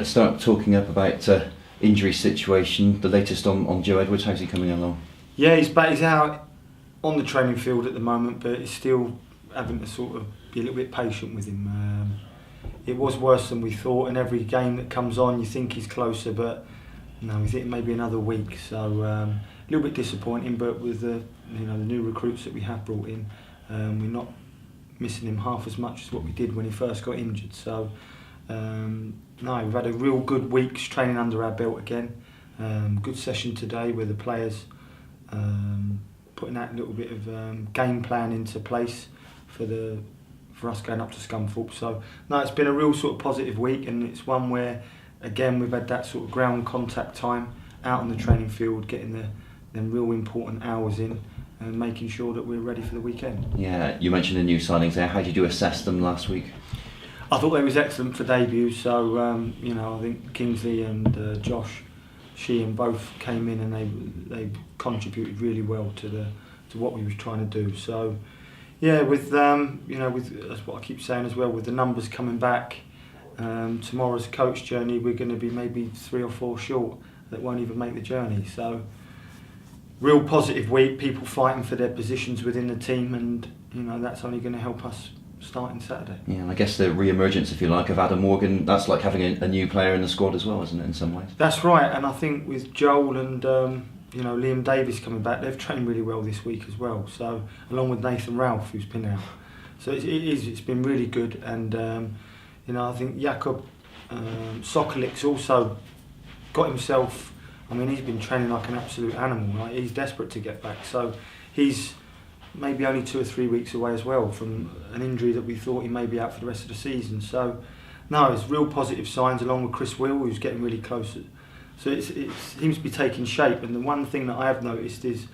start talking up about injury situation. The latest on Joe Edwards. How's he coming along? Yeah, he's out on the training field at the moment, but he's still having to sort of be a little bit patient with him. It was worse than we thought, and every game that comes on, you think he's closer, but no, we think maybe another week. So a little bit disappointing, but with the new recruits that we have brought in, we're not missing him half as much as what we did when he first got injured. So no, we've had a real good week's training under our belt again. Good session today with the players, putting that little bit of game plan into place for us going up to Scunthorpe. So no, it's been a real sort of positive week, and it's one where again we've had that sort of ground contact time out on the training field, getting them real important hours in and making sure that we're ready for the weekend. Yeah, you mentioned the new signings there. How did you assess them last week? I thought they was excellent for debut. So I think Kingsley and Josh Sheehan both came in and they contributed really well to what we was trying to do. So yeah, with that's what I keep saying as well, with the numbers coming back, tomorrow's coach journey, we're going to be maybe 3 or 4 short that won't even make the journey. So real positive week, people fighting for their positions within the team, and that's only going to help us starting Saturday. Yeah, and I guess the re-emergence, if you like, of Adam Morgan, that's like having a new player in the squad as well, isn't it, in some ways? That's right, and I think with Joel and Liam Davis coming back, they've trained really well this week as well. So along with Nathan Ralph, who's been out, so it's been really good. And I think Jakob Sokolik's also got himself. I mean, he's been training like an absolute animal. Right? He's desperate to get back. So he's maybe only 2 or 3 weeks away as well from an injury that we thought he may be out for the rest of the season. So no, it's real positive signs, along with Chris Will, who's getting really close. So it seems to be taking shape. And the one thing that I have noticed is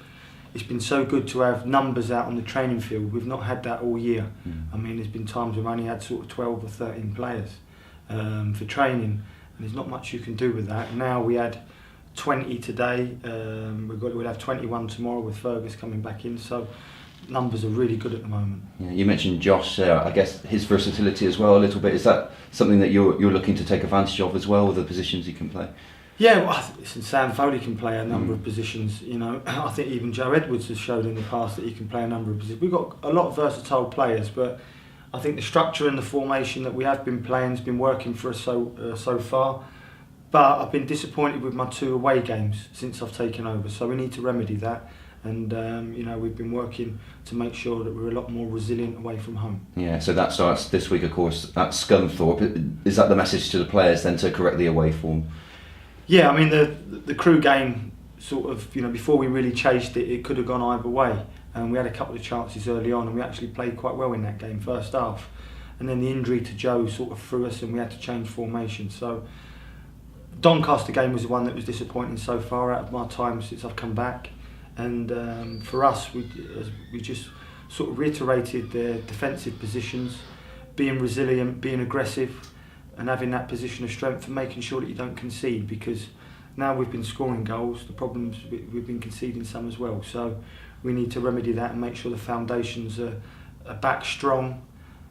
it's been so good to have numbers out on the training field. We've not had that all year. I mean, there's been times we've only had sort of 12 or 13 players for training, and there's not much you can do with that. Now we had 20 today. We'll have 21 tomorrow with Fergus coming back in. So numbers are really good at the moment. Yeah, you mentioned Josh. I guess his versatility as well a little bit. Is that something that you're looking to take advantage of as well, with the positions he can play? Yeah, well, listen, Sam Foley can play a number of positions. I think even Joe Edwards has showed in the past that he can play a number of positions. We've got a lot of versatile players, but I think the structure and the formation that we have been playing has been working for us so far. But I've been disappointed with my 2 away games since I've taken over, so we need to remedy that. And we've been working to make sure that we're a lot more resilient away from home. Yeah, so that starts this week, of course, at Scunthorpe. Is that the message to the players then, to correct the away form? Yeah, I mean the Crew game, sort of, before we really chased it, it could have gone either way. And we had a couple of chances early on, and we actually played quite well in that game, first half. And then the injury to Joe sort of threw us, and we had to change formation. So Doncaster game was the one that was disappointing so far out of my time since I've come back. And for us, we just sort of reiterated the defensive positions, being resilient, being aggressive, and having that position of strength and making sure that you don't concede, because now we've been scoring goals, the problems we've been conceding some as well. So we need to remedy that and make sure the foundations are back strong,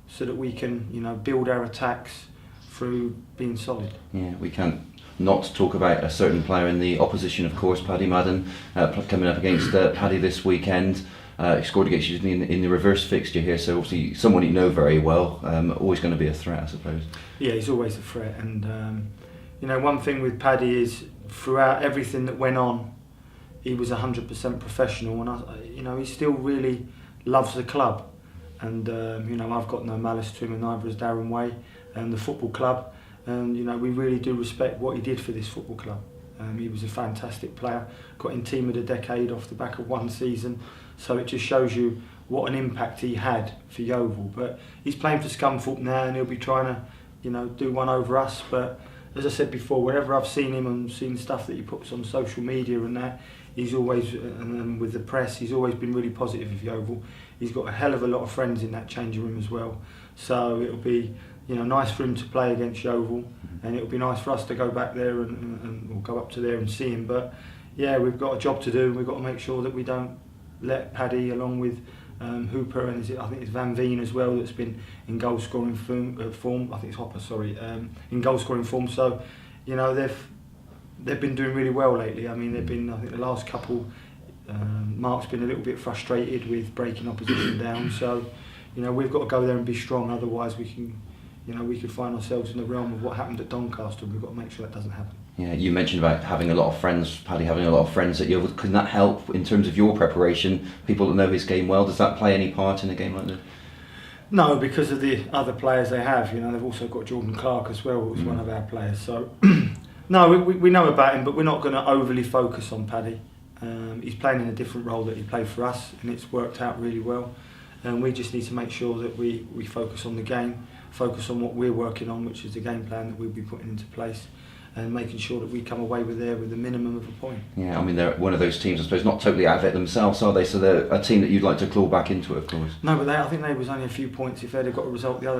so that we can build our attacks through being solid. Yeah, we can't not talk about a certain player in the opposition, of course, Paddy Madden, coming up against Paddy this weekend. He scored against you in the reverse fixture here, so obviously someone you know very well, always going to be a threat, I suppose. Yeah, he's always a threat, and one thing with Paddy is throughout everything that went on, he was 100% professional, and he still really loves the club, and I've got no malice to him, and neither has Darren Way and the football club, and we really do respect what he did for this football club. He was a fantastic player, got in Team of the Decade off the back of one season, so it just shows you what an impact he had for Yeovil. But he's playing for Scunthorpe now, and he'll be trying to do one over us. But as I said before, wherever I've seen him and seen stuff that he puts on social media and that, he's always, and with the press, he's always been really positive of Yeovil. He's got a hell of a lot of friends in that changing room as well. So it'll be nice for him to play against Yeovil, and it'll be nice for us to go back there and we'll go up to there and see him. But yeah, we've got a job to do. We've got to make sure that we don't let Paddy, along with Hooper, and I think it's Van Veen as well that's been in goal scoring form. I think it's Hopper, sorry, in goal scoring form. So, you know, they've been doing really well lately. I mean, they've been, I think the last couple, Mark's been a little bit frustrated with breaking opposition down. So, you know, we've got to go there and be strong. Otherwise, we could find ourselves in the realm of what happened at Doncaster. We've got to make sure that doesn't happen. Yeah, you mentioned about having a lot of friends, Paddy having a lot of friends at Yeovil. Can that help in terms of your preparation? People that know his game well, does that play any part in a game like this? No, because of the other players they have. You know, they've also got Jordan Clark as well, who's one of our players. So, no, we know about him, but we're not going to overly focus on Paddy. He's playing in a different role that he played for us, and it's worked out really well. And we just need to make sure that we focus on the game, focus on what we're working on, which is the game plan that we'll be putting into place, and making sure that we come away with a minimum of a point. Yeah, I mean, they're one of those teams, I suppose, not totally out of it themselves, are they? So they're a team that you'd like to claw back into it, of course. No, but I think they was only a few points if they'd have got a result the other night.